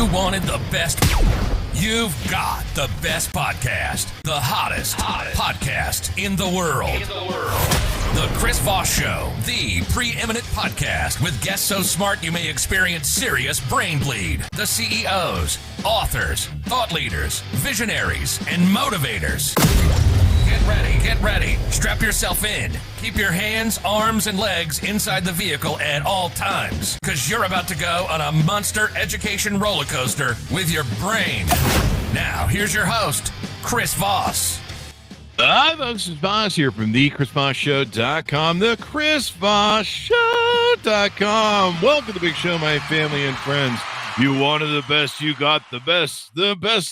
You wanted the best. You've got the best podcast, the hottest podcast in the world. The Chris Voss Show, the preeminent podcast with guests so smart you may experience serious brain bleed. The CEOs, authors, thought leaders, visionaries, and motivators. Get ready. Strap yourself in. Keep your hands, arms, and legs inside the vehicle at all times, because you're about to go on a monster education roller coaster with your brain. Now, here's your host, Chris Voss. Hi, folks. It's Voss here from the ChrisVossShow.com, the ChrisVossShow.com. Welcome to the big show, my family and friends. You wanted the best, you got the best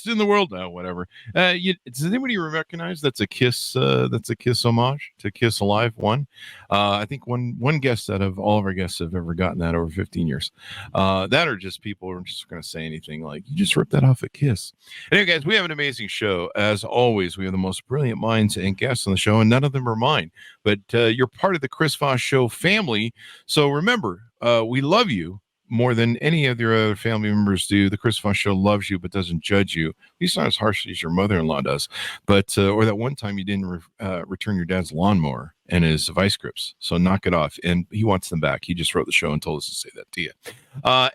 in the world. Oh, whatever. Does anybody recognize that's a Kiss? That's a Kiss homage to Kiss Alive 1. I think one guest out of all of our guests have ever gotten that over 15 years. That are just people who are just going to say anything like, you just ripped that off at Kiss. Anyway, guys, we have an amazing show. As always, we have the most brilliant minds and guests on the show, and none of them are mine. But you're part of the Chris Voss Show family. So remember, we love you more than any of your other family members do. The Chris Voss Show loves you but doesn't judge you. At least not as harshly as your mother-in-law does. But or that one time you didn't return your dad's lawnmower and his vice grips. So knock it off. And he wants them back. He just wrote the show and told us to say that to you.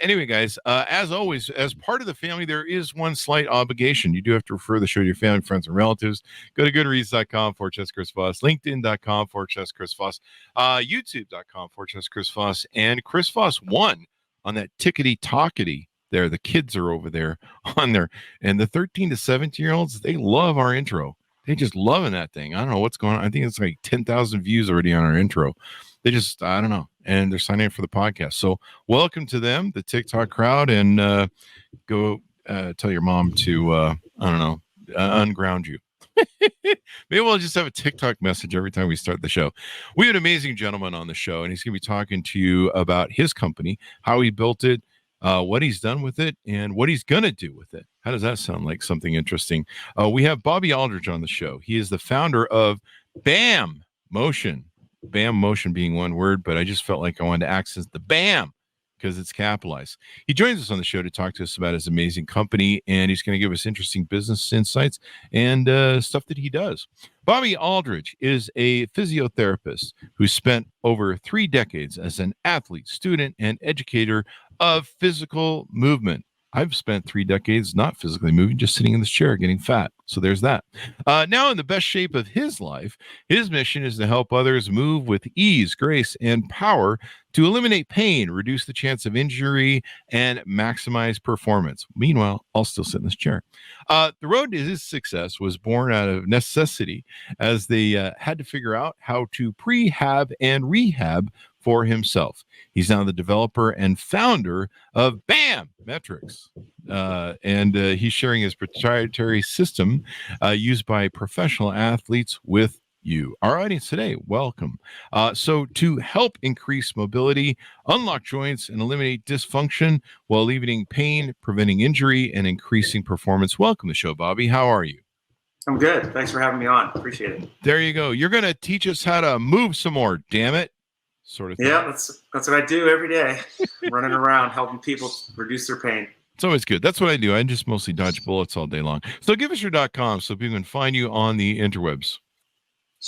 Anyway, guys, as always, as part of the family, there is one slight obligation. You do have to refer the show to your family, friends, and relatives. Go to goodreads.com/Chris Voss, LinkedIn.com/Chris Voss, YouTube.com/Chris Voss, and Chris Voss 1 on that tickety-tockety there. The kids are over there on there. And the 13 to 17-year-olds, they love our intro. They just loving that thing. I don't know what's going on. I think it's like 10,000 views already on our intro. They just, I don't know. And they're signing up for the podcast. So welcome to them, the TikTok crowd, and go tell your mom to, unground you. Maybe we'll just have a TikTok message every time we start the show. We have an amazing gentleman on the show, and he's going to be talking to you about his company, how he built it, what he's done with it, and what he's going to do with it. How does that sound like something interesting? We have Bobby Aldridge on the show. He is the founder of BAMmotion. BAMmotion being one word, but I just felt like I wanted to accent the BAM because it's capitalized. He joins us on the show to talk to us about his amazing company, and he's going to give us interesting business insights and stuff that he does. Bobby Aldridge is a physiotherapist who spent over 3 decades as an athlete, student, and educator of physical movement. I've spent 3 decades not physically moving, just sitting in this chair getting fat. So there's that. Now in the best shape of his life, his mission is to help others move with ease, grace, and power to eliminate pain, reduce the chance of injury, and maximize performance. Meanwhile, I'll still sit in this chair. The road to his success was born out of necessity as they had to figure out how to prehab and rehab for himself. He's now the developer and founder of BAMmetrics, and he's sharing his proprietary system used by professional athletes with you, our audience today. Welcome. So to help increase mobility, unlock joints, and eliminate dysfunction while alleviating pain, preventing injury, and increasing performance. Welcome to the show, Bobby. How are you? I'm good. Thanks for having me on. Appreciate it. There you go. You're going to teach us how to move some more, damn it. Sort of thing. Yeah, that's what I do every day. Running around helping people reduce their pain. It's always good. That's what I do. I just mostly dodge bullets all day long. So give us your .com so people can find you on the interwebs.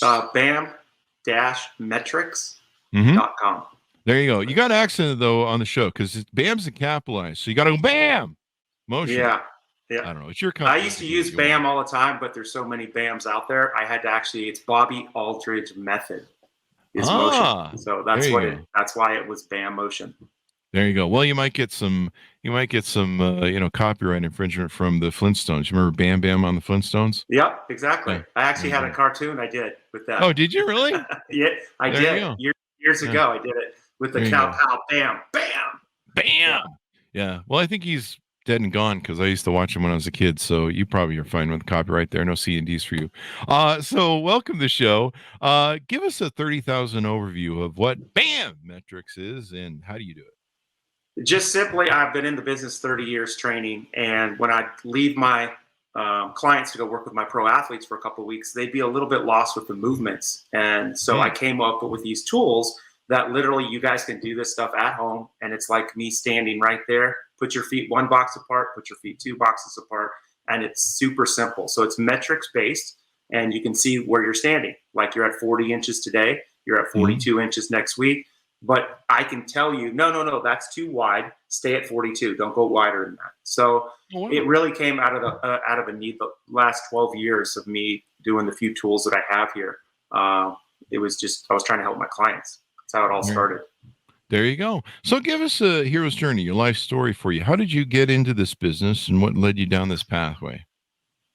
BAM-metrics.com. There you go. You got accent though on the show because BAM's capitalized, so you got to go BAM motion. Yeah. I don't know. It's your company. I used to use BAM all the time, but there's so many BAMs out there. I had to it's Bobby Aldridge method. Motion. So that's why it was BAMmotion. There you go. Well, you might get some copyright infringement from the Flintstones. You remember Bam Bam on the Flintstones? Yep, exactly. Yeah. I actually had a cartoon I did with that. Oh, did you really? Yeah, I did. Years ago, I did it with the cow pow bam bam bam. Yeah. Well, I think he's dead and gone because I used to watch him when I was a kid. So you probably are fine with copyright there. No C&Ds for you. So welcome to the show. Give us a 30,000 overview of what BAMmetrics is and how do you do it? Just simply, I've been in the business 30 years training. And when I leave my clients to go work with my pro athletes for a couple of weeks, they'd be a little bit lost with the movements. And so I came up with these tools that literally you guys can do this stuff at home. And it's like me standing right there put your feet one box apart, put your feet 2 boxes apart, and it's super simple. So it's metrics based, and you can see where you're standing. Like you're at 40 inches today, you're at 42 inches next week. But I can tell you, no, that's too wide. Stay at 42. Don't go wider than that. So it really came out of a need. The last 12 years of me doing the few tools that I have here. It was just, I was trying to help my clients. That's how it all started. There you go. So give us a hero's journey, your life story for you. How did you get into this business and what led you down this pathway?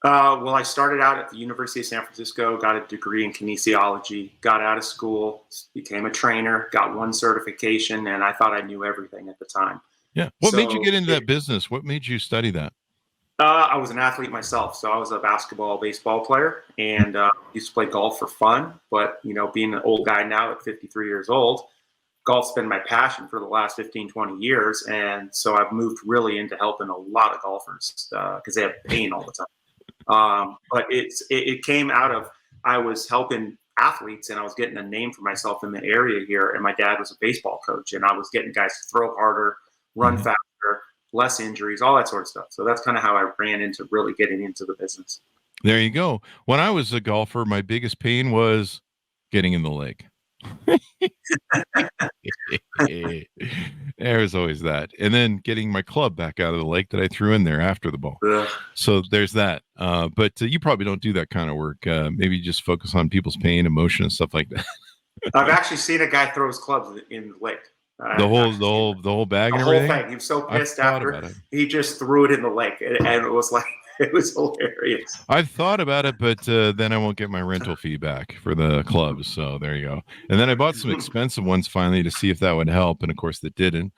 Well, I started out at the University of San Francisco, got a degree in kinesiology, got out of school, became a trainer, got 1 certification, and I thought I knew everything at the time. Yeah. What made you get into that business? What made you study that? I was an athlete myself. So I was a basketball, baseball player, and used to play golf for fun. But, you know, being an old guy now at 53 years old, golf's been my passion for the last 15, 20 years. And so I've moved really into helping a lot of golfers because they have pain all the time. But it came out of, I was helping athletes and I was getting a name for myself in the area here. And my dad was a baseball coach and I was getting guys to throw harder, run faster, less injuries, all that sort of stuff. So that's kind of how I ran into really getting into the business. There you go. When I was a golfer, my biggest pain was getting in the lake. There's always that. And then getting my club back out of the lake that I threw in there after the ball. So there's that. But you probably don't do that kind of work. Maybe just focus on people's pain, emotion, and stuff like that. I've actually seen a guy throw his clubs in the lake. The whole bag and everything. The whole thing. He was so pissed after he just threw it in the lake, and it was like, it was hilarious. I've thought about it, but then I won't get my rental fee back for the clubs. So there you go. And then I bought some expensive ones finally to see if that would help. And of course that didn't.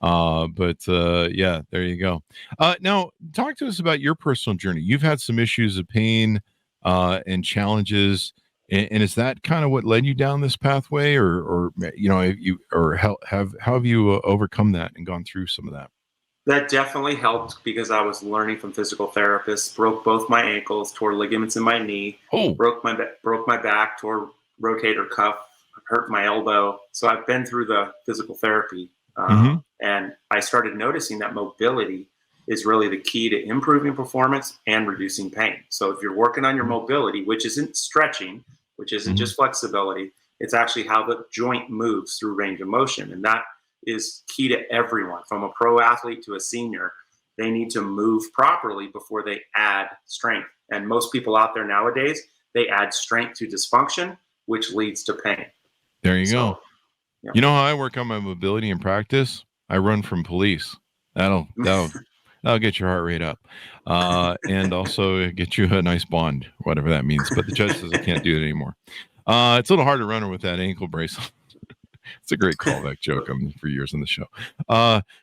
Yeah, there you go. Now talk to us about your personal journey. You've had some issues of pain and challenges. And is that kind of what led you down this pathway, or you know, how have you overcome that and gone through some of that? That definitely helped because I was learning from physical therapists. Broke both my ankles, tore ligaments in my knee. Broke my back, tore rotator cuff, hurt my elbow. So I've been through the physical therapy, and I started noticing that mobility is really the key to improving performance and reducing pain. So if you're working on your mobility, which isn't stretching, which isn't just flexibility, it's actually how the joint moves through range of motion. And that is key to everyone, from a pro athlete to a senior. They need to move properly before they add strength. And most people out there nowadays, they add strength to dysfunction, which leads to pain. There you go. Yeah. You know how I work on my mobility in practice? I run from police. That'll get your heart rate up, and also get you a nice bond, whatever that means. But the judge says I can't do it anymore. It's a little hard to run with that ankle brace. It's a great callback joke for years on the show.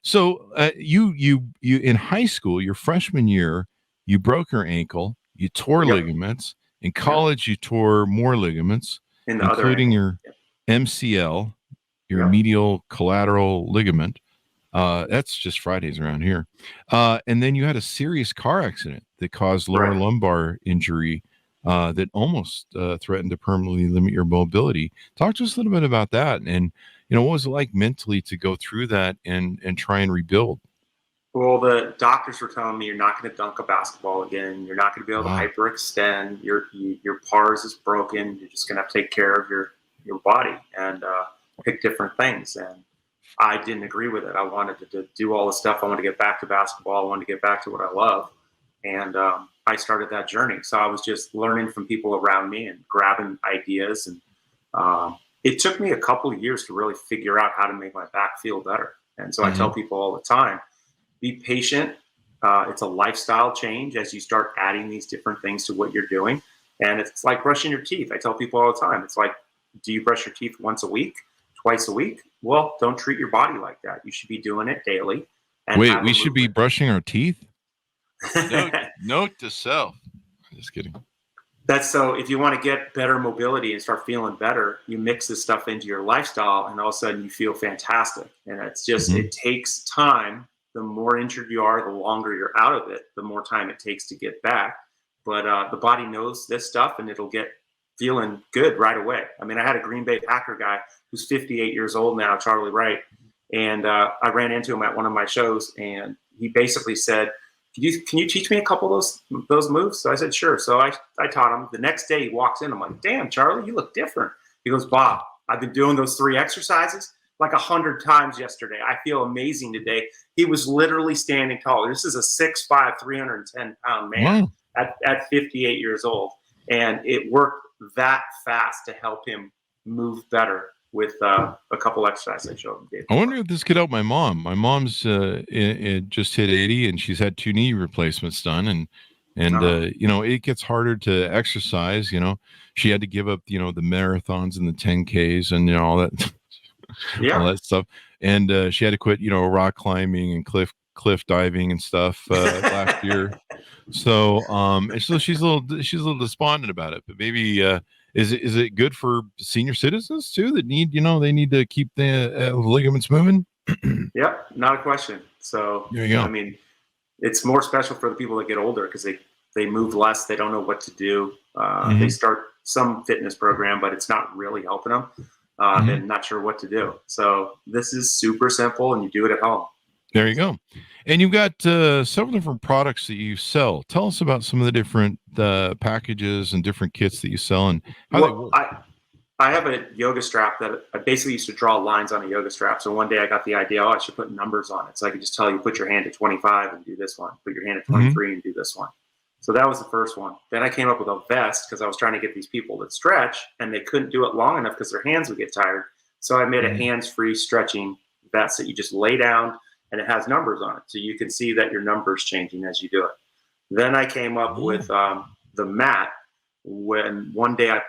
So you in high school, your freshman year, you broke your ankle, you tore ligaments. In college, you tore more ligaments, including your MCL, your medial collateral ligament. That's just Fridays around here. And then you had a serious car accident that caused lower lumbar injury that almost threatened to permanently limit your mobility. Talk to us a little bit about that. And, you know, what was it like mentally to go through that and try and rebuild? Well, the doctors were telling me you're not going to dunk a basketball again. You're not going to be able to hyperextend. Your pars is broken. You're just going to have to take care of your body and pick different things. And I didn't agree with it. I wanted to do all the stuff. I wanted to get back to basketball. I wanted to get back to what I love. And I started that journey. So I was just learning from people around me and grabbing ideas. And it took me a couple of years to really figure out how to make my back feel better. And so I tell people all the time, be patient. It's a lifestyle change as you start adding these different things to what you're doing. And it's like brushing your teeth. I tell people all the time, it's like, do you brush your teeth once a week, twice a week? Well, don't treat your body like that. You should be doing it daily. And wait, we should be brushing our teeth? Note to self. Just kidding. That's so if you want to get better mobility and start feeling better, you mix this stuff into your lifestyle and all of a sudden you feel fantastic. And it's just, it takes time. The more injured you are, the longer you're out of it, the more time it takes to get back. But the body knows this stuff and it'll get feeling good right away. I mean, I had a Green Bay Packer guy who's 58 years old now, Charlie Wright. And I ran into him at one of my shows and he basically said, can you teach me a couple of those moves? So I said, sure. So I taught him. The next day he walks in. I'm like, damn, Charlie, you look different. He goes, Bob, I've been doing those 3 exercises like 100 times yesterday. I feel amazing today. He was literally standing tall. This is a 6'5", 310-pound man at 58 years old. And it worked that fast to help him move better with a couple exercises I showed him. I wonder if this could help my mom. My mom's just hit 80 and she's had 2 knee replacements done. And it gets harder to exercise. She had to give up, the marathons and the 10Ks and, all that, all that stuff. And she had to quit, rock climbing and cliff diving and stuff last year. So, and so she's a little despondent about it, but maybe, is it good for senior citizens too that need, they need to keep the ligaments moving? Yep. Not a question. So, there you go. I mean, it's more special for the people that get older because they move less. They don't know what to do. They start some fitness program, but it's not really helping them. And not sure what to do. So this is super simple and you do it at home. There you go. And you've got several different products that you sell. Tell us about some of the different packages and different kits that you sell and how they work. I have a yoga strap that I basically used to draw lines on a yoga strap. So one day I got the idea, I should put numbers on it. So I could just tell you, put your hand at 25 and do this one. Put your hand at 23 and do this one. So that was the first one. Then I came up with a vest because I was trying to get these people to stretch and they couldn't do it long enough because their hands would get tired. So I made a hands-free stretching vest that you just lay down and it has numbers on it. So you can see that your number's changing as you do it. Then I came up with the mat when one day I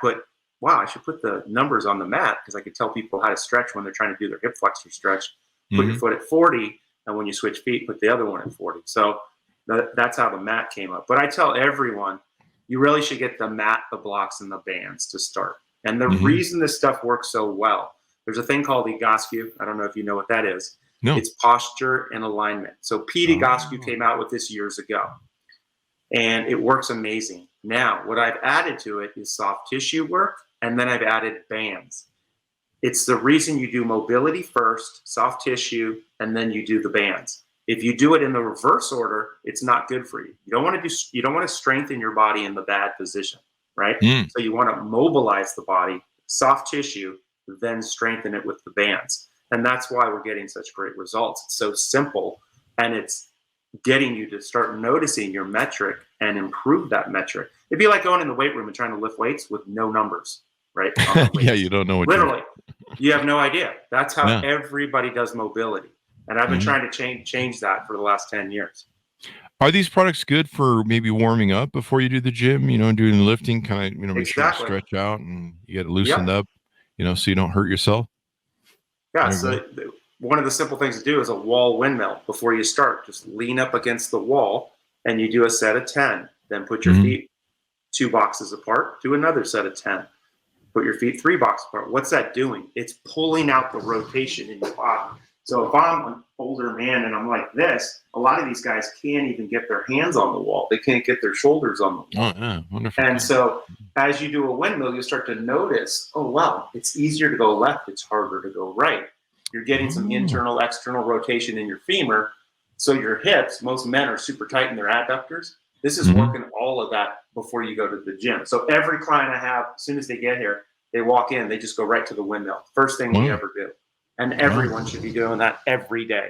I should put the numbers on the mat because I could tell people how to stretch when they're trying to do their hip flexor stretch. Put your foot at 40 and when you switch feet, put the other one at 40. So that's how the mat came up. But I tell everyone, you really should get the mat, the blocks, and the bands to start. And the reason this stuff works so well, there's a thing called Egoscue. I don't know if you know what that is. No. It's posture and alignment. So Pete Egoscue came out with this years ago. And it works amazing. Now, what I've added to it is soft tissue work, and then I've added bands. It's the reason you do mobility first, soft tissue, and then you do the bands. If you do it in the reverse order, it's not good for you. You don't want to strengthen your body in the bad position, right? So you want to mobilize the body, soft tissue, then strengthen it with the bands. And that's why we're getting such great results. It's so simple, and it's getting you to start noticing your metric and improve that metric. It'd be like going in the weight room and trying to lift weights with no numbers, right? Yeah, you don't know what literally. You have no idea. That's how everybody does mobility. And I've been trying to change that for the last 10 years. Are these products good for maybe warming up before you do the gym, doing the lifting, kind of, make sure you stretch out and you get loosened up, so you don't hurt yourself? Yeah. So one of the simple things to do is a wall windmill before you start. Just lean up against the wall and you do a set of 10. Then put your feet 2 boxes apart, do another set of 10. Put your feet 3 boxes apart. What's that doing? It's pulling out the rotation in your body. So if I'm an older man and I'm like this, a lot of these guys can't even get their hands on the wall. They can't get their shoulders on the wall. Oh, yeah. Wonderful. And so as you do a windmill, you start to notice, oh, wow, it's easier to go left. It's harder to go right. You're getting some internal, external rotation in your femur. So your hips, most men are super tight in their adductors. This is working all of that before you go to the gym. So every client I have, as soon as they get here, they walk in, they just go right to the windmill. First thing we ever do. And everyone should be doing that every day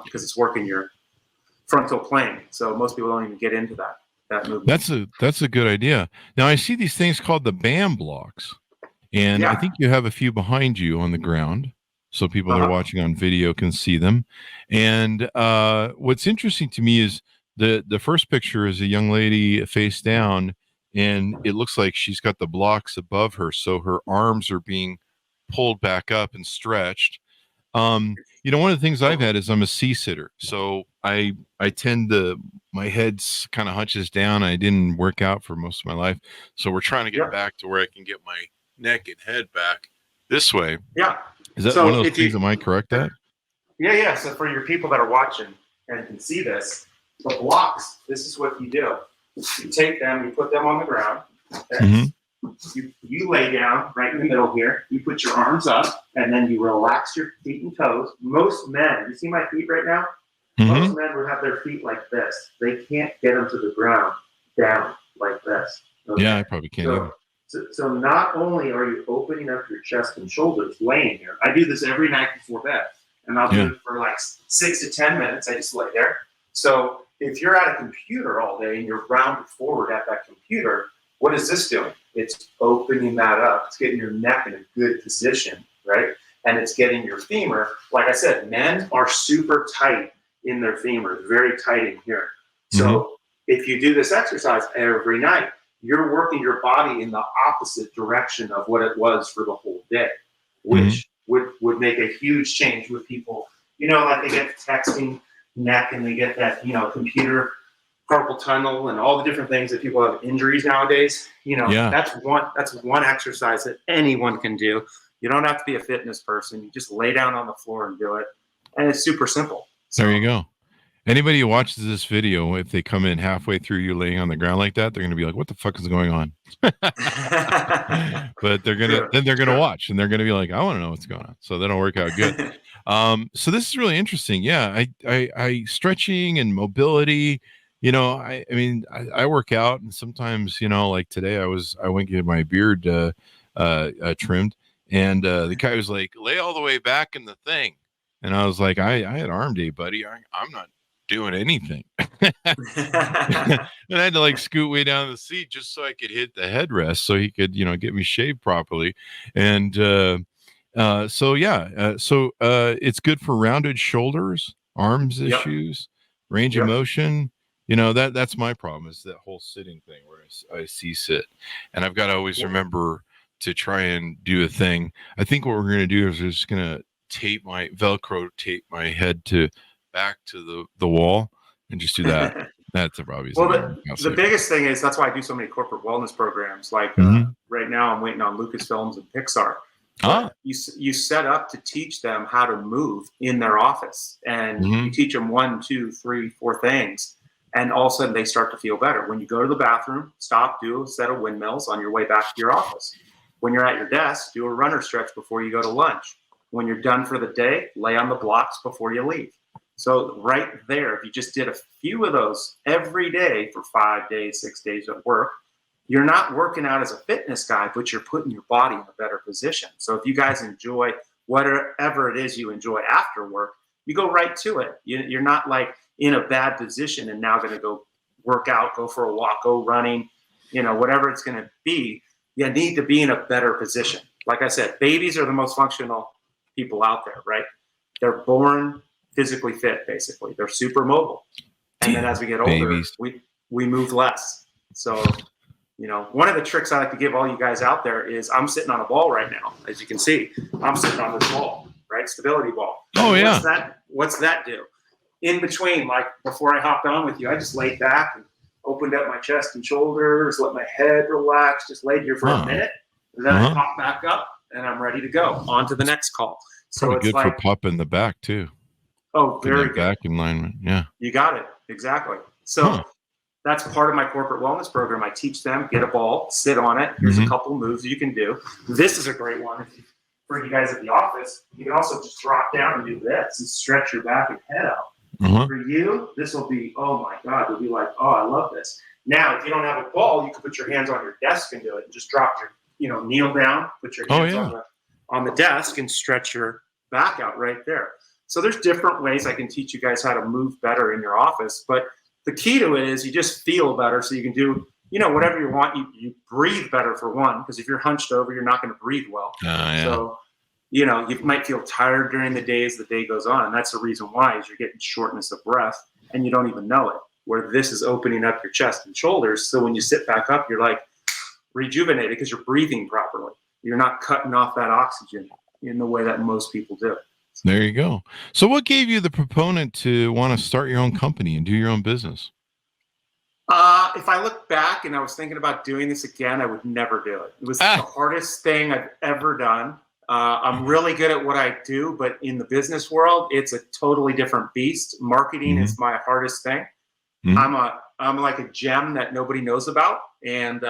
because it's working your frontal plane. So most people don't even get into that movement. That's a good idea. Now I see these things called the BAM blocks, and I think you have a few behind you on the ground, so people that are watching on video can see them. And what's interesting to me is the first picture is a young lady face down, and it looks like she's got the blocks above her, so her arms are being pulled back up and stretched. One of the things I've had is I'm a C-sitter. So I tend to, my head's kind of hunches down. I didn't work out for most of my life. So we're trying to get back to where I can get my neck and head back this way. Yeah. Is that one of those things? Am I correct at? Yeah. So for your people that are watching and can see this, the blocks, this is what you do. You take them, you put them on the ground. You lay down right in the middle here. You put your arms up, and then you relax your feet and toes. Most men, you see my feet right now? Most men would have their feet like this. They can't get them to the ground down like this. Okay? Yeah, I probably can't either. So not only are you opening up your chest and shoulders laying here, I do this every night before bed, and I'll do it for like 6 to 10 minutes. I just lay there. So if you're at a computer all day and you're rounded forward at that computer, what is this doing? It's opening that up. It's getting your neck in a good position, right? And it's getting your femur. Like I said, men are super tight in their femur, very tight in here. So if you do this exercise every night, you're working your body in the opposite direction of what it was for the whole day, which would make a huge change with people. You know, like they get texting neck and they get that, you know, computer carpal tunnel and all the different things that people have injuries nowadays. You know, that's one exercise that anyone can do. You don't have to be a fitness person. You just lay down on the floor and do it. And it's super simple. So, there you go. Anybody who watches this video, if they come in halfway through you laying on the ground like that, they're going to be like, what the fuck is going on? But they're going to watch and they're going to be like, I want to know what's going on. So that'll work out good. So this is really interesting. Yeah. I stretching and mobility, you know, I mean, I work out, and sometimes, you know, like today I went to get my beard trimmed, and the guy was like, lay all the way back in the thing. And I was like, I had arm day, buddy. I'm not doing anything. And I had to like scoot way down the seat just so I could hit the headrest so he could, you know, get me shaved properly. And so it's good for rounded shoulders, arms issues, range of motion. You know, that's my problem, is that whole sitting thing where I sit, and I've got to always remember to try and do a thing. I think what we're going to do is we're just going to Velcro tape my head back to the wall and just do that. That's probably the biggest thing is, that's why I do so many corporate wellness programs. Like right now I'm waiting on Lucasfilms and Pixar. You set up to teach them how to move in their office, and you teach them 1, 2, 3, 4 things. And all of a sudden they start to feel better. When you go to the bathroom, stop, do a set of windmills on your way back to your office. When you're at your desk, do a runner stretch before you go to lunch. When you're done for the day, lay on the blocks before you leave. So right there, if you just did a few of those every day for 5 days, 6 days at work, you're not working out as a fitness guy, but you're putting your body in a better position. So if you guys enjoy whatever it is you enjoy after work, you go right to it. You're not like in a bad position and now going to go work out, go for a walk, go running, you know, whatever it's going to be. You need to be in a better position. Like I said, babies are the most functional people out there, right? They're born physically fit, basically. They're super mobile. And then as we get older, we move less. So, you know, one of the tricks I like to give all you guys out there is, I'm sitting on a ball right now. As you can see, I'm sitting on this ball, right? Stability ball. Oh, yeah. What's that do? In between, like before I hopped on with you, I just laid back and opened up my chest and shoulders, let my head relax, just laid here for a minute, and then I pop back up and I'm ready to go on to the next call. So it's good for popping the back too. Oh, very good. Back alignment. Yeah. You got it. Exactly. So that's part of my corporate wellness program. I teach them, get a ball, sit on it. Here's a couple moves you can do. This is a great one for you guys at the office. You can also just drop down and do this and stretch your back and head out. For you, this will be, oh my God, you'll be like, oh, I love this. Now, if you don't have a ball, you can put your hands on your desk and do it, and just drop your, kneel down, put your hands on the desk and stretch your back out right there. So there's different ways I can teach you guys how to move better in your office. But the key to it is you just feel better, so you can do, whatever you want. You breathe better, for one, because if you're hunched over, you're not going to breathe well. So, you might feel tired during the day as the day goes on. And that's the reason why, is you're getting shortness of breath and you don't even know it, where this is opening up your chest and shoulders. So when you sit back up, you're like rejuvenated because you're breathing properly. You're not cutting off that oxygen in the way that most people do. There you go. So what gave you the proponent to want to start your own company and do your own business? If I look back and I was thinking about doing this again, I would never do it. It was the hardest thing I've ever done. I'm really good at what I do, but in the business world, it's a totally different beast. Marketing is my hardest thing. I'm like a gem that nobody knows about. And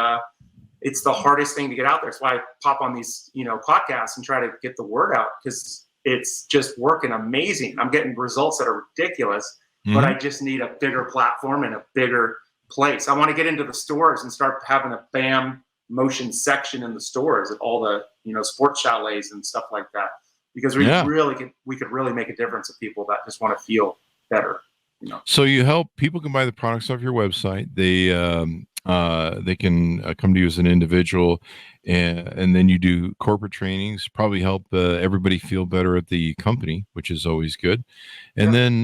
it's the hardest thing to get out there. That's why I pop on these, podcasts and try to get the word out, because it's just working amazing. I'm getting results that are ridiculous. but I just need a bigger platform and a bigger place. I want to get into the stores and start having a BAMmotion section in the stores at all the, sports chalets and stuff like that, because we could really make a difference to people that just want to feel better. So you help people can buy the products off your website. They can come to you as an individual, and then you do corporate trainings, probably help everybody feel better at the company, which is always good. And then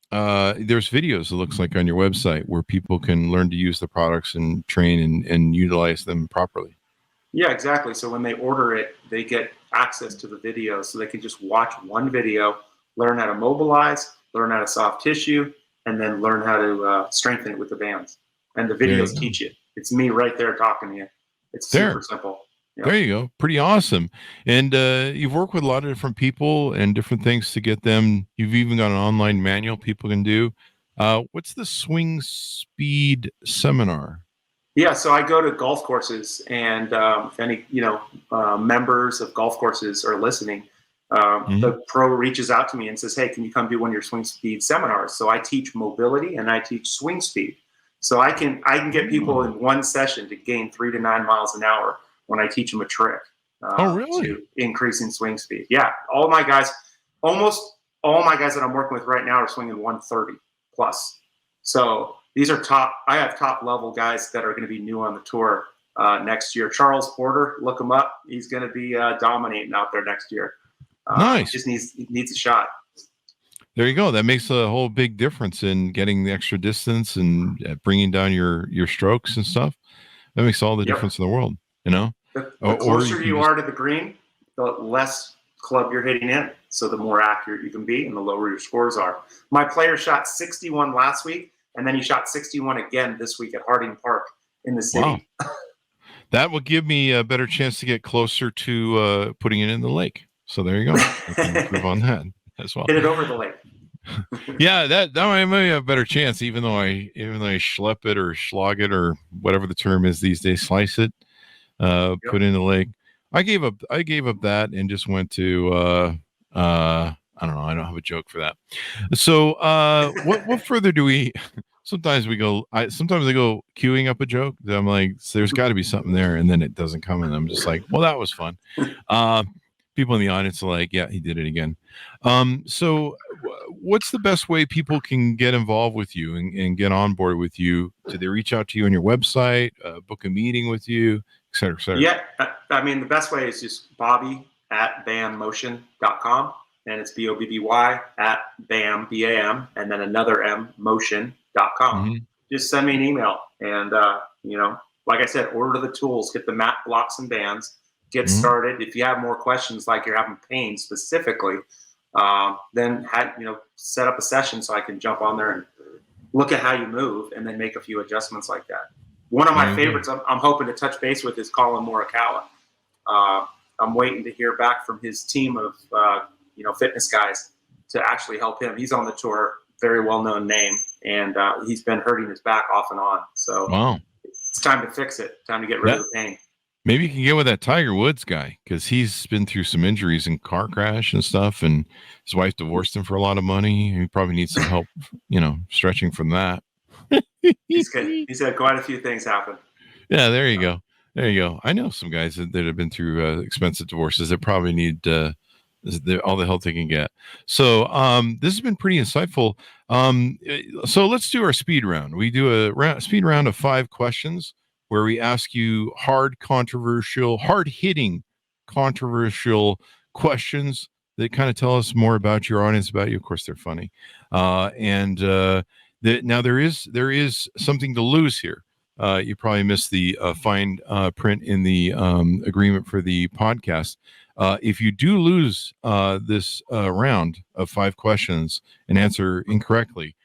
there's videos, it looks like, on your website where people can learn to use the products and train and utilize them properly. Yeah, exactly. So when they order it, they get access to the video, so they can just watch one video, learn how to mobilize, learn how to soft tissue, and then learn how to strengthen it with the bands. And the videos teach you. It's me right there talking to you. It's super simple. There you go. Pretty awesome. And you've worked with a lot of different people and different things to get them. You've even got an online manual people can do. What's the swing speed seminar? Yeah, so I go to golf courses, and if any members of golf courses are listening, the pro reaches out to me and says, "Hey, can you come do one of your swing speed seminars?" So I teach mobility and I teach swing speed. So I can get people in one session to gain 3 to 9 miles an hour when I teach them a trick. To increasing swing speed. Yeah, almost all my guys that I'm working with right now are swinging 130 plus. So these are I have top level guys that are going to be new on the tour next year. Charles Porter, look him up. He's going to be dominating out there next year. Nice. He just needs a shot. There you go. That makes a whole big difference in getting the extra distance and bringing down your strokes and stuff. That makes all the difference in the world, The closer you are to the green, the less club you're hitting in. So the more accurate you can be and the lower your scores are. My player shot 61 last week, and then he shot 61 again this week at Harding Park in the city. Wow. That will give me a better chance to get closer to putting it in the lake. So there you go. I can improve on that as well. Hit it over the lake. Yeah, that might have a better chance, even though I schlep it or schlog it or whatever the term is these days, slice it, put it in the lake. I gave up that and just went to I don't know. I don't have a joke for that. So what further do we? Sometimes I go queuing up a joke. I'm like, there's got to be something there, and then it doesn't come, and I'm just like, well, that was fun. People in the audience are like, yeah, he did it again. So what's the best way people can get involved with you and get on board with you? Do they reach out to you on your website, book a meeting with you, et cetera, et cetera? Yeah. I mean, the best way is just Bobby@BAMmotion.com, and it's BOBBY at BAM, BAM, and then another M, motion.com. Just send me an email, and, like I said, order the tools, get the mat, blocks, and bands. Get started. If you have more questions, like you're having pain specifically, then set up a session so I can jump on there and look at how you move, and then make a few adjustments like that. One of my favorites I'm hoping to touch base with is Colin Morikawa. I'm waiting to hear back from his team of fitness guys to actually help him. He's on the tour, very well-known name, and he's been hurting his back off and on. So it's time to fix it. Time to get rid of the pain. Maybe you can get with that Tiger Woods guy, because he's been through some injuries and car crash and stuff, and his wife divorced him for a lot of money. He probably needs some help, stretching from that. He's had quite a few things happen. Yeah, there you go. There you go. I know some guys that have been through expensive divorces that probably need all the help they can get. So this has been pretty insightful. So let's do our speed round. We do a speed round of 5 questions, where we ask you hard-hitting, controversial questions that kind of tell us more about your audience, about you. Of course, they're funny. Now there is something to lose here. You probably missed the fine print in the agreement for the podcast. If you do lose this round of 5 questions and answer incorrectly,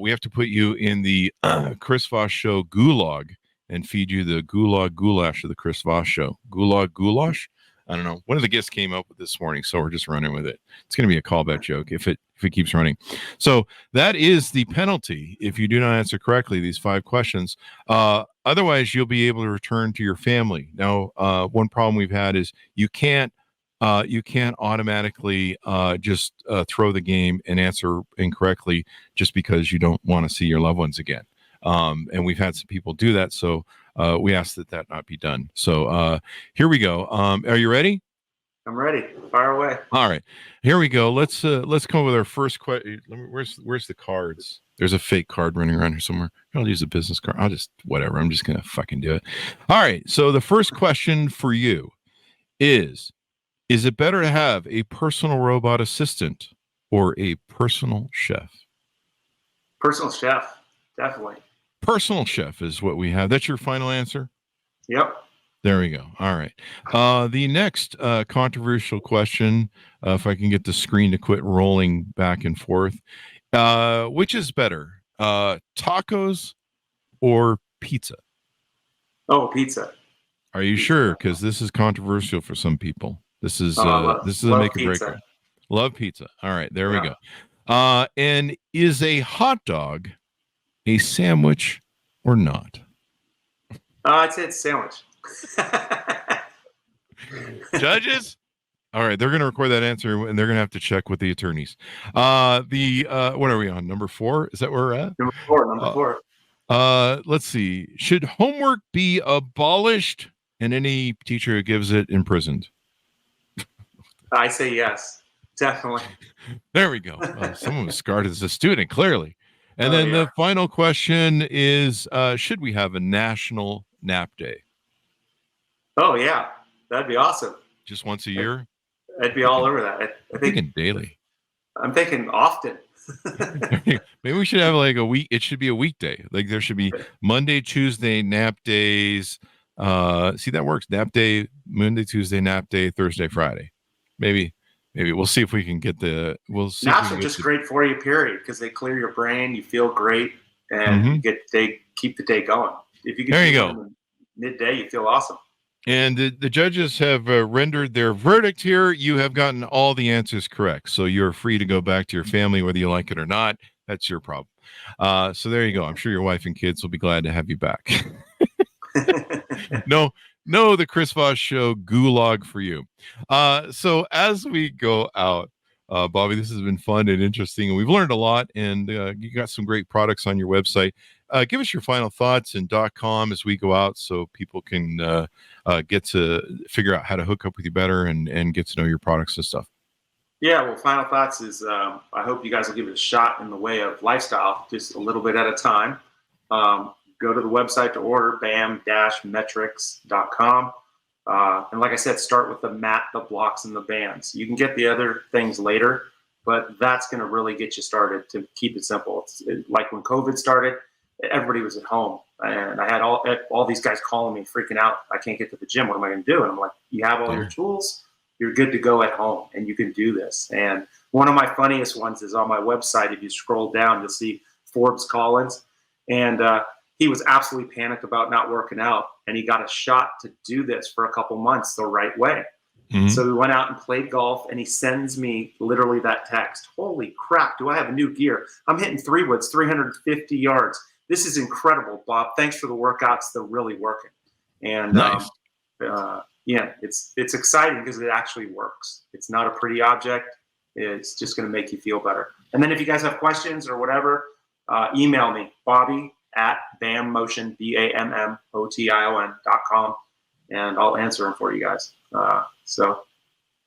we have to put you in the Chris Voss Show gulag and feed you the gulag goulash of the Chris Voss Show. Gulag goulash? I don't know. One of the guests came up with this morning, so we're just running with it. It's going to be a callback joke if it keeps running. So that is the penalty if you do not answer correctly these 5 questions. Otherwise, you'll be able to return to your family. Now, one problem we've had is you can't you can't automatically just throw the game and answer incorrectly just because you don't want to see your loved ones again. And we've had some people do that, so we ask that not be done. So here we go. Are you ready? I'm ready. Fire away. All right, here we go. Let's come up with our first question. Where's the cards? There's a fake card running around here somewhere. I'll use a business card. I'm just gonna fucking do it. All right. So the first question for you is it better to have a personal robot assistant or a personal chef? Personal chef, definitely. Personal chef is what we have. That's your final answer? Yep. There we go. All right. The next controversial question, if I can get the screen to quit rolling back and forth, which is better, tacos or pizza? Oh, pizza. Are you sure? Because this is controversial for some people. This is a make or break. Love pizza. All right, there we go. And is a hot dog a sandwich or not? I'd say it's sandwich. Judges? All right, they're going to record that answer, and they're going to have to check with the attorneys. What are we on? Number 4? Is that where we're at? Number four. Let's see. Should homework be abolished and any teacher who gives it imprisoned? I say yes, definitely. There we go. Someone was scarred as a student, clearly. And then the final question is, should we have a national nap day? Oh, yeah. That'd be awesome. Just once a year? I'd be all over that. I thinking daily. I'm thinking often. Maybe we should have like a week. It should be a weekday. Like there should be Monday, Tuesday, nap days. See, that works. Nap day, Monday, Tuesday, nap day, Thursday, Friday. Maybe we'll see if we can get naps are just great for you, period, because they clear your brain. You feel great, and they keep the day going. If you there you go. Midday, you feel awesome. And the judges have rendered their verdict here. You have gotten all the answers correct. So you're free to go back to your family, whether you like it or not. That's your problem. So there you go. I'm sure your wife and kids will be glad to have you back. No, the Chris Voss Show gulag for you. So as we go out, Bobby, this has been fun and interesting, and we've learned a lot, and you got some great products on your website. Give us your final thoughts and .com as we go out so people can get to figure out how to hook up with you better and get to know your products and stuff. Yeah, well, final thoughts is I hope you guys will give it a shot in the way of lifestyle, just a little bit at a time. Go to the website to order, BAMmetrics.com. And like I said, start with the mat, the blocks, and the bands. You can get the other things later, but that's going to really get you started to keep it simple. Like when COVID started, everybody was at home, and I had all these guys calling me, freaking out. I can't get to the gym. What am I going to do? And I'm like, you have all your tools. You're good to go at home, and you can do this. And one of my funniest ones is on my website. If you scroll down, you'll see Forbes Collins, and he was absolutely panicked about not working out, and he got a shot to do this for a couple months the right way. Mm-hmm. So we went out and played golf, and he sends me literally that text. Holy crap, do I have new gear? I'm hitting 3-woods, 350 yards. This is incredible, Bob. Thanks for the workouts. They're really working. And nice. It's exciting because it actually works. It's not a pretty object. It's just going to make you feel better. And then if you guys have questions or whatever, email me, Bobby@BAMmotion, BAMmotion.com, and I'll answer them for you guys.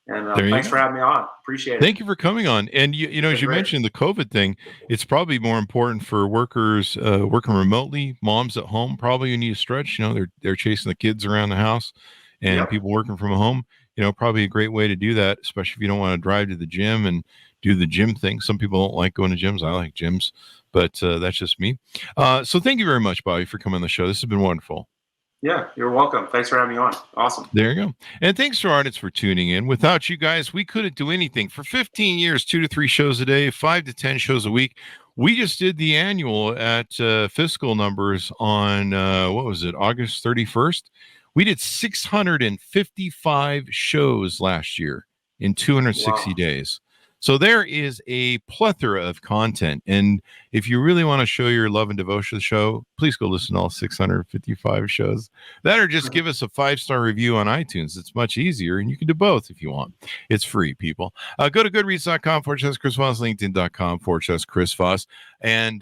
Thanks for having me on. Appreciate it. Thank you for coming on. And you know, as you mentioned the COVID thing, it's probably more important for workers working remotely, moms at home, probably who need a stretch. You know, they're chasing the kids around the house, and people working from home. You know, probably a great way to do that, especially if you don't want to drive to the gym and do the gym thing. Some people don't like going to gyms. I like gyms, but that's just me. So thank you very much, Bobby, for coming on the show. This has been wonderful. Yeah, you're welcome. Thanks for having me on. Awesome. There you go. And thanks to our audience for tuning in. Without you guys, we couldn't do anything. For 15 years, 2 to 3 shows a day, 5 to 10 shows a week. We just did the annual at fiscal numbers on, August 31st. We did 655 shows last year in 260 days. So there is a plethora of content. And if you really want to show your love and devotion to the show, please go listen to all 655 shows. That or just give us a 5-star review on iTunes. It's much easier, and you can do both if you want. It's free, people. Go to goodreads.com/Chris Voss, LinkedIn.com/Chris Voss, and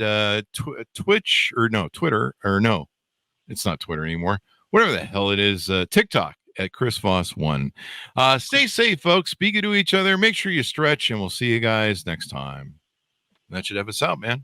Twitter, it's not Twitter anymore. Whatever the hell it is, TikTok at Chris Voss 1. Stay safe, folks. Be good to each other. Make sure you stretch, and we'll see you guys next time. That should have us out, man.